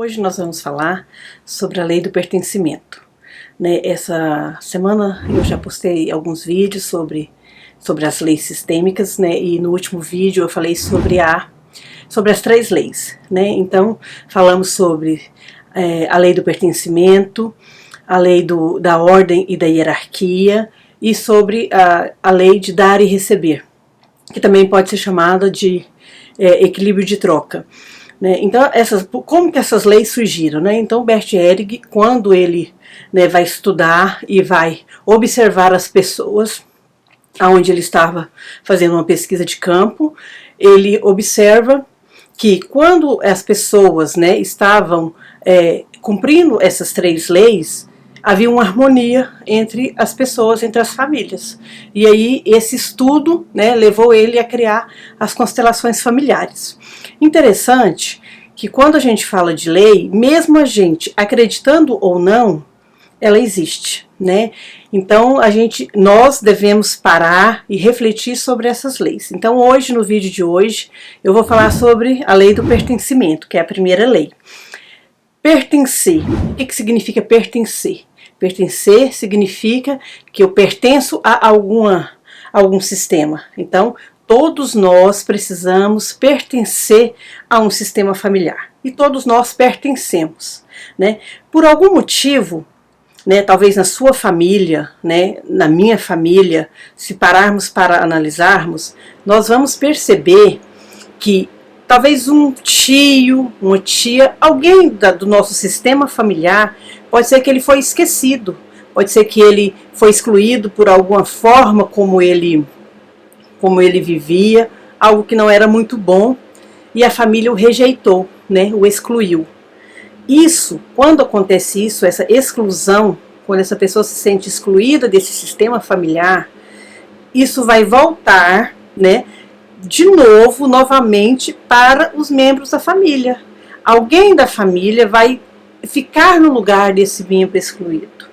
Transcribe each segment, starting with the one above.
Hoje nós vamos falar sobre a lei do pertencimento. Essa semana eu já postei alguns vídeos sobre as leis sistêmicas, e no último vídeo eu falei sobre as 3 leis. Então falamos sobre a lei do pertencimento, a lei da ordem e da hierarquia e sobre a lei de dar e receber, que também pode ser chamada de equilíbrio de troca. Então, como que essas leis surgiram? Então, Bert Helling, quando ele vai estudar e vai observar as pessoas, onde ele estava fazendo uma pesquisa de campo, ele observa que quando as pessoas estavam cumprindo essas 3 leis, havia uma harmonia entre as pessoas, entre as famílias. E aí esse estudo levou ele a criar as constelações familiares. Interessante que quando a gente fala de lei, mesmo a gente acreditando ou não, ela existe. Então nós devemos parar e refletir sobre essas leis. Então hoje, no vídeo de hoje, eu vou falar sobre a lei do pertencimento, que é a primeira lei. Pertencer. O que significa pertencer? Pertencer significa que eu pertenço a algum sistema. Então, todos nós precisamos pertencer a um sistema familiar. E todos nós pertencemos. Por algum motivo, talvez na sua família, na minha família, se pararmos para analisarmos, nós vamos perceber que talvez um tio, uma tia, alguém do nosso sistema familiar, pode ser que ele foi esquecido, pode ser que ele foi excluído por alguma forma como ele vivia, algo que não era muito bom, e a família o rejeitou, o excluiu. Quando acontece isso, essa exclusão, quando essa pessoa se sente excluída desse sistema familiar, isso vai voltar, novamente para os membros da família. Alguém da família vai ficar no lugar desse membro excluído.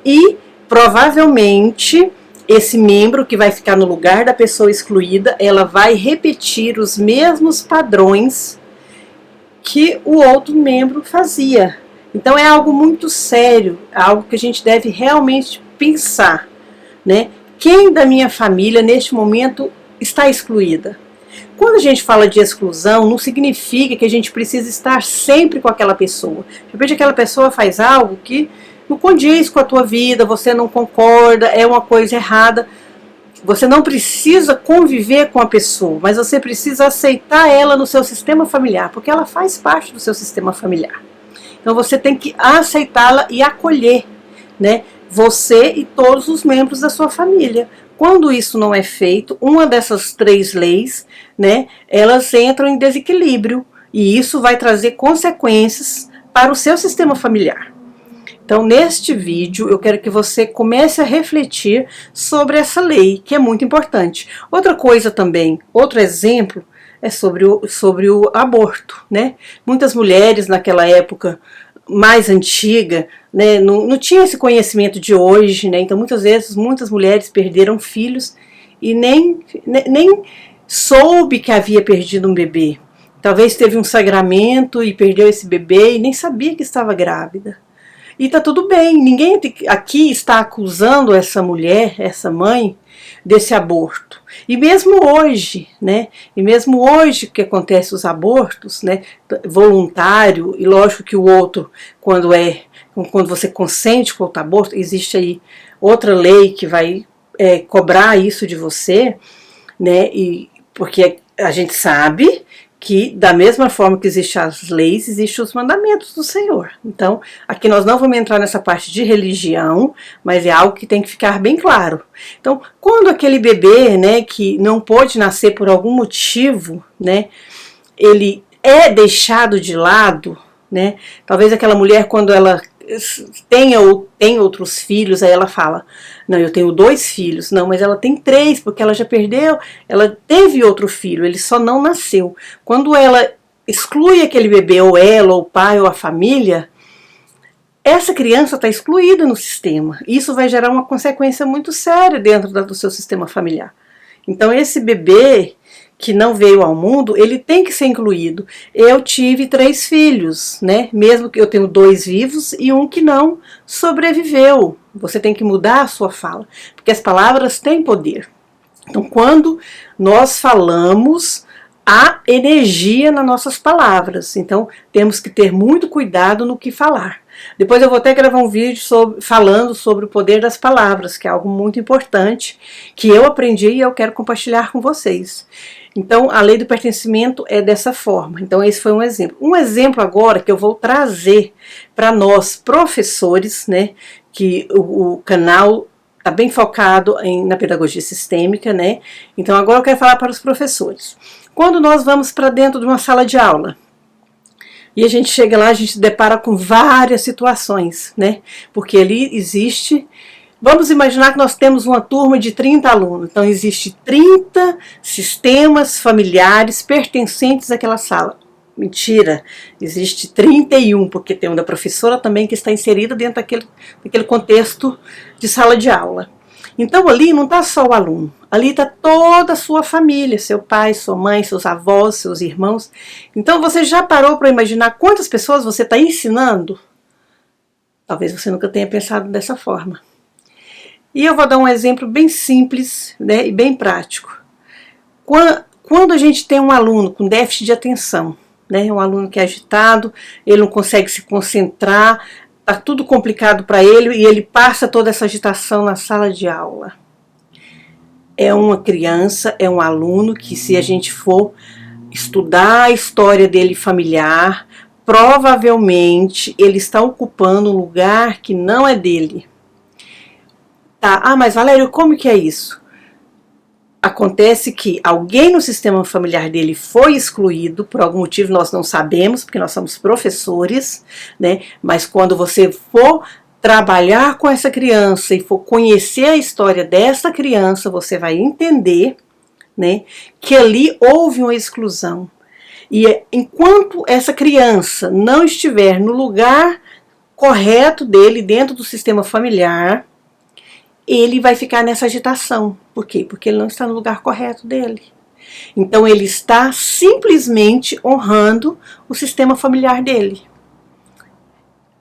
E provavelmente esse membro que vai ficar no lugar da pessoa excluída, ela vai repetir os mesmos padrões que o outro membro fazia. Então é algo muito sério, algo que a gente deve realmente pensar. Quem da minha família neste momento está excluída? Quando a gente fala de exclusão, não significa que a gente precisa estar sempre com aquela pessoa. De repente aquela pessoa faz algo que não condiz com a tua vida, você não concorda, é uma coisa errada. Você não precisa conviver com a pessoa, mas você precisa aceitar ela no seu sistema familiar, porque ela faz parte do seu sistema familiar. Então você tem que aceitá-la e acolher, você e todos os membros da sua família. Quando isso não é feito, uma dessas 3 leis, elas entram em desequilíbrio, e isso vai trazer consequências para o seu sistema familiar. Então, neste vídeo, eu quero que você comece a refletir sobre essa lei, que é muito importante. Outra coisa também, outro exemplo, é sobre o aborto. Muitas mulheres naquela época mais antiga, não tinha esse conhecimento de hoje, então muitas vezes muitas mulheres perderam filhos e nem soube que havia perdido um bebê. Talvez teve um sangramento e perdeu esse bebê e nem sabia que estava grávida. E tá tudo bem, ninguém aqui está acusando essa mulher, essa mãe, desse aborto. E mesmo hoje, que acontece os abortos, voluntário, e lógico que o outro, quando você consente com o aborto, existe aí outra lei que vai cobrar isso de você, porque a gente sabe que da mesma forma que existem as leis, existem os mandamentos do Senhor. Então, aqui nós não vamos entrar nessa parte de religião, mas é algo que tem que ficar bem claro. Então, quando aquele bebê, que não pôde nascer por algum motivo, ele é deixado de lado, talvez aquela mulher, quando ela tem outros filhos, aí ela fala, não, eu tenho 2 filhos, não, mas ela tem 3, porque ela já perdeu, ela teve outro filho, ele só não nasceu. Quando ela exclui aquele bebê, ou ela, ou o pai, ou a família, essa criança está excluída no sistema. Isso vai gerar uma consequência muito séria dentro do seu sistema familiar. Então esse bebê que não veio ao mundo, ele tem que ser incluído. Eu tive 3 filhos, né? Mesmo que eu tenho 2 vivos e um que não sobreviveu. Você tem que mudar a sua fala, porque as palavras têm poder. Então, quando nós falamos, há energia nas nossas palavras. Então, temos que ter muito cuidado no que falar. Depois eu vou até gravar um vídeo falando sobre o poder das palavras, que é algo muito importante, que eu aprendi e eu quero compartilhar com vocês. Então, a lei do pertencimento é dessa forma. Então, esse foi um exemplo. Um exemplo agora que eu vou trazer para nós, professores, né, que o canal está bem focado na pedagogia sistêmica, né? Então, agora eu quero falar para os professores. Quando nós vamos para dentro de uma sala de aula, e a gente chega lá, a gente depara com várias situações, né? Porque ali existe... Vamos imaginar que nós temos uma turma de 30 alunos. Então, existe 30 sistemas familiares pertencentes àquela sala. Mentira, existe 31, porque tem uma da professora também que está inserida dentro daquele contexto de sala de aula. Então ali não está só o aluno, ali está toda a sua família, seu pai, sua mãe, seus avós, seus irmãos. Então você já parou para imaginar quantas pessoas você está ensinando? Talvez você nunca tenha pensado dessa forma. E eu vou dar um exemplo bem simples, né, e bem prático. Quando a gente tem um aluno com déficit de atenção, né, um aluno que é agitado, ele não consegue se concentrar, está tudo complicado para ele e ele passa toda essa agitação na sala de aula. É uma criança, é um aluno que, se a gente for estudar a história dele familiar, provavelmente ele está ocupando um lugar que não é dele. Tá, mas Valério, como que é isso? Acontece que alguém no sistema familiar dele foi excluído, por algum motivo nós não sabemos, porque nós somos professores, né? Mas quando você for trabalhar com essa criança e for conhecer a história dessa criança, você vai entender, né, que ali houve uma exclusão. E enquanto essa criança não estiver no lugar correto dele, dentro do sistema familiar, ele vai ficar nessa agitação. Por quê? Porque ele não está no lugar correto dele. Então ele está simplesmente honrando o sistema familiar dele.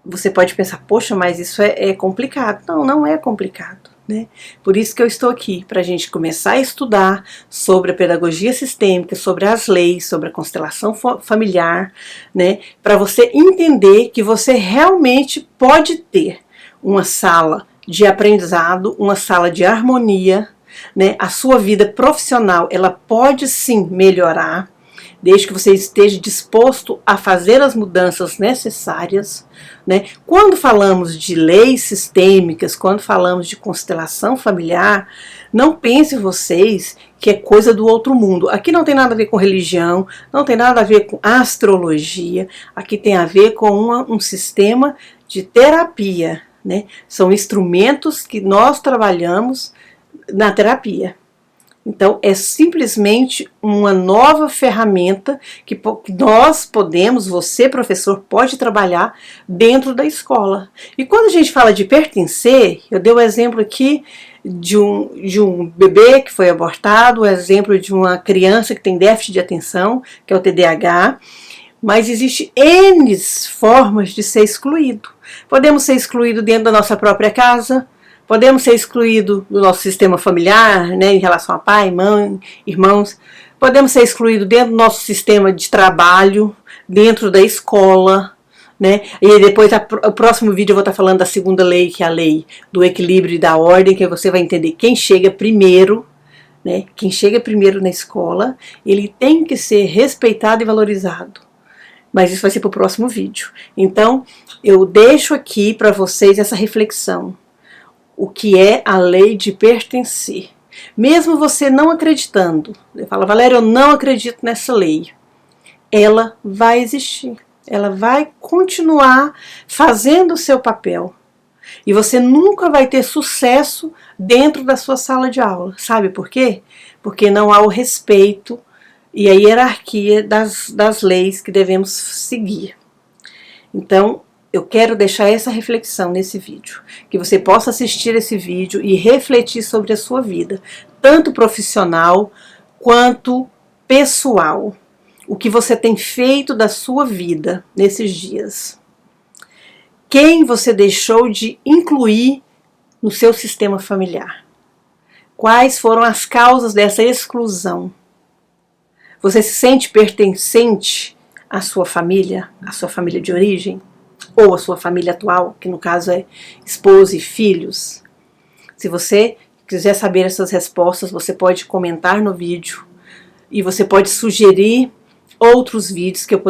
Você pode pensar, poxa, mas isso é complicado. Não, não é complicado, né? Por isso que eu estou aqui, para a gente começar a estudar sobre a pedagogia sistêmica, sobre as leis, sobre a constelação familiar, né? Para você entender que você realmente pode ter uma sala de aprendizado, uma sala de harmonia, né? A sua vida profissional, ela pode sim melhorar, desde que você esteja disposto a fazer as mudanças necessárias, né? Quando falamos de leis sistêmicas, quando falamos de constelação familiar, não pensem vocês que é coisa do outro mundo. Aqui não tem nada a ver com religião, não tem nada a ver com astrologia, aqui tem a ver com um sistema de terapia, né? São instrumentos que nós trabalhamos na terapia. Então, é simplesmente uma nova ferramenta que nós podemos, você, professor, pode trabalhar dentro da escola. E quando a gente fala de pertencer, eu dei o exemplo aqui de um bebê que foi abortado, o exemplo de uma criança que tem déficit de atenção, que é o TDAH, mas existe N formas de ser excluído. Podemos ser excluídos dentro da nossa própria casa, podemos ser excluídos do nosso sistema familiar, né, em relação a pai, mãe, irmãos. Podemos ser excluídos dentro do nosso sistema de trabalho, dentro da escola, né? E depois, o próximo vídeo eu vou estar falando da segunda lei, que é a lei do equilíbrio e da ordem, que você vai entender quem chega primeiro, né? Quem chega primeiro na escola, ele tem que ser respeitado e valorizado. Mas isso vai ser para o próximo vídeo. Então, eu deixo aqui para vocês essa reflexão. O que é a lei de pertencer? Mesmo você não acreditando, você fala, Valéria, eu não acredito nessa lei. Ela vai existir. Ela vai continuar fazendo o seu papel. E você nunca vai ter sucesso dentro da sua sala de aula. Sabe por quê? Porque não há o respeito e a hierarquia das leis que devemos seguir. Então, eu quero deixar essa reflexão nesse vídeo, que você possa assistir esse vídeo e refletir sobre a sua vida, tanto profissional quanto pessoal. O que você tem feito da sua vida nesses dias? Quem você deixou de incluir no seu sistema familiar? Quais foram as causas dessa exclusão? Você se sente pertencente à sua família de origem? Ou à sua família atual, que no caso é esposa e filhos? Se você quiser saber essas respostas, você pode comentar no vídeo e você pode sugerir outros vídeos que eu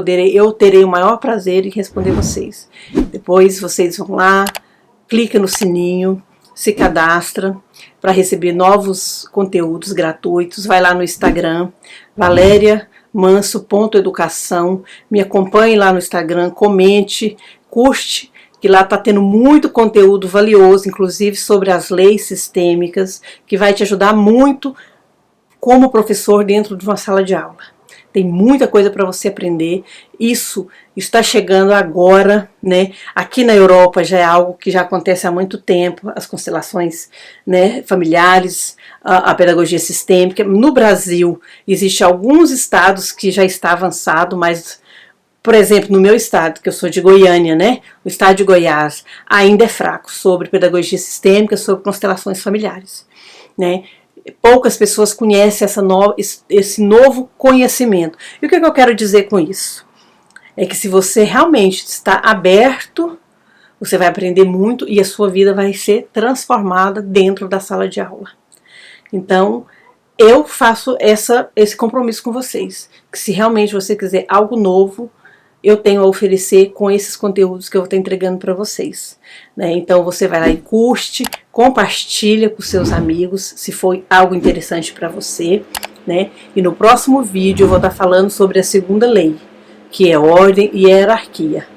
terei o maior prazer em responder vocês. Depois vocês vão lá, clica no sininho, se cadastra para receber novos conteúdos gratuitos. Vai lá no Instagram, valeriamanso.educação, me acompanhe lá no Instagram, comente, curte, que lá está tendo muito conteúdo valioso, inclusive sobre as leis sistêmicas, que vai te ajudar muito como professor dentro de uma sala de aula. Tem muita coisa para você aprender. Isso está chegando agora, né? Aqui na Europa já é algo que já acontece há muito tempo, as constelações, né, familiares, a pedagogia sistêmica. No Brasil, existem alguns estados que já está avançado, mas, por exemplo, no meu estado, que eu sou de Goiânia, né? O estado de Goiás ainda é fraco sobre pedagogia sistêmica, sobre constelações familiares, né? Poucas pessoas conhecem esse novo conhecimento. E o que eu quero dizer com isso? É que se você realmente está aberto, você vai aprender muito e a sua vida vai ser transformada dentro da sala de aula. Então, eu faço esse compromisso com vocês, que se realmente você quiser algo novo, eu tenho a oferecer com esses conteúdos que eu vou estar entregando para vocês, né? Então você vai lá e curte, compartilha com seus amigos, se foi algo interessante para você, né? E no próximo vídeo eu vou estar falando sobre a segunda lei, que é ordem e hierarquia.